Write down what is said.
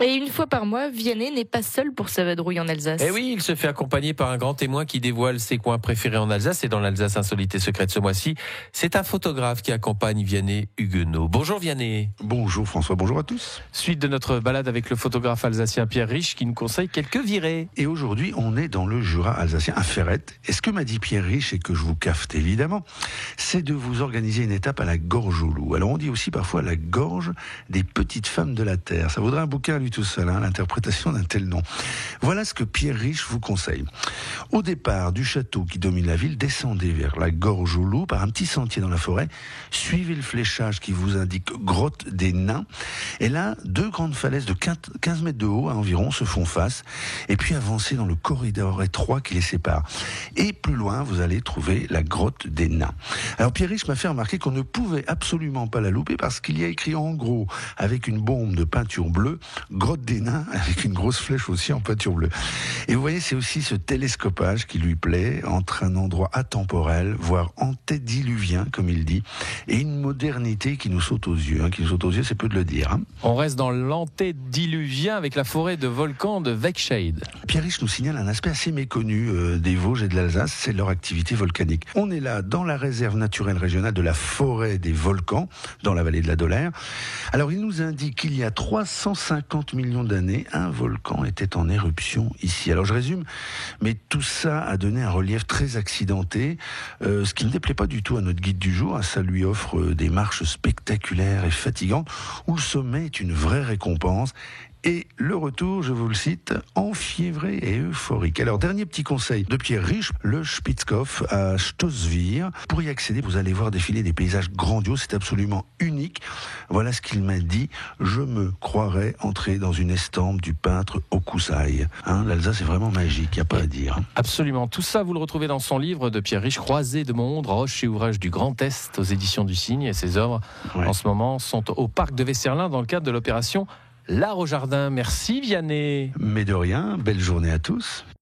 Et une fois par mois, Vianney n'est pas seul pour sa vadrouille en Alsace. Eh oui, il se fait accompagner par un grand témoin qui dévoile ses coins préférés en Alsace. Et dans l'Alsace insolite et secrète ce mois-ci, c'est un photographe qui accompagne Vianney Huguenot. Bonjour Vianney. Bonjour François, bonjour à tous. Suite de notre balade avec le photographe alsacien Pierre Rich qui nous conseille quelques virées. Et aujourd'hui, on est dans le Jura alsacien, à Ferrette. Et ce que m'a dit Pierre Rich, et que je vous cafte évidemment, c'est de vous organiser une étape à la gorge au loup. Alors on dit aussi parfois la gorge des petites femmes de la terre. Ça vaudrait un bouquin à lui tout seul, l'interprétation d'un tel nom. Voilà ce que Pierre Rich vous conseille. Au départ du château qui domine la ville, descendez vers la gorge au loup par un petit sentier dans la forêt. Suivez le fléchage qui vous indique grotte des nains. Et là, deux grandes falaises de 15 mètres de haut environ se font face. Et puis avancez dans le corridor étroit qui les sépare. Et plus loin, vous allez trouver la grotte des nains. Alors Pierre Rich m'a fait remarquer qu'on ne pouvait absolument pas la louper parce qu'il y a écrit en gros, avec une bombe de peinture bleue, grotte des nains, avec une grosse flèche aussi en peinture bleue. Et vous voyez, c'est aussi ce télescopage qui lui plaît, entre un endroit atemporel, voire antédiluvien, comme il dit, et une modernité qui nous saute aux yeux. Qui nous saute aux yeux, c'est peu de le dire. On reste dans l'antédiluvien avec la forêt de volcans de Weckscheid. Pierre Rich nous signale un aspect assez méconnu des Vosges et de l'Alsace, c'est leur activité volcanique. On est là dans la réserve naturelle régionale de la forêt des volcans, dans la vallée de la Dolère. Alors il nous indique qu'il y a 350 millions d'années, un volcan était en éruption ici. Alors je résume, mais tout ça a donné un relief très accidenté, ce qui ne déplaît pas du tout à notre guide du jour. Ça lui offre des marches spectaculaires et fatigantes, où le sommet est une vraie récompense. Et le retour, je vous le cite, enfiévré et euphorique. Alors, dernier petit conseil de Pierre Rich, le Spitzkopf à Stoßwihr. Pour y accéder, vous allez voir défiler des paysages grandioses, c'est absolument unique. Voilà ce qu'il m'a dit. Je me croirais entrer dans une estampe du peintre Hokusai. L'Alsace est vraiment magique, il n'y a pas à dire. Absolument. Tout ça, vous le retrouvez dans son livre de Pierre Rich, Croisée de monde, roches et ouvrages du Grand Est, aux éditions du Cygne. Et ses œuvres, en ce moment, sont au parc de Vesserlin dans le cadre de l'opération L'Art au Jardin. Merci Vianney. Mais de rien, belle journée à tous.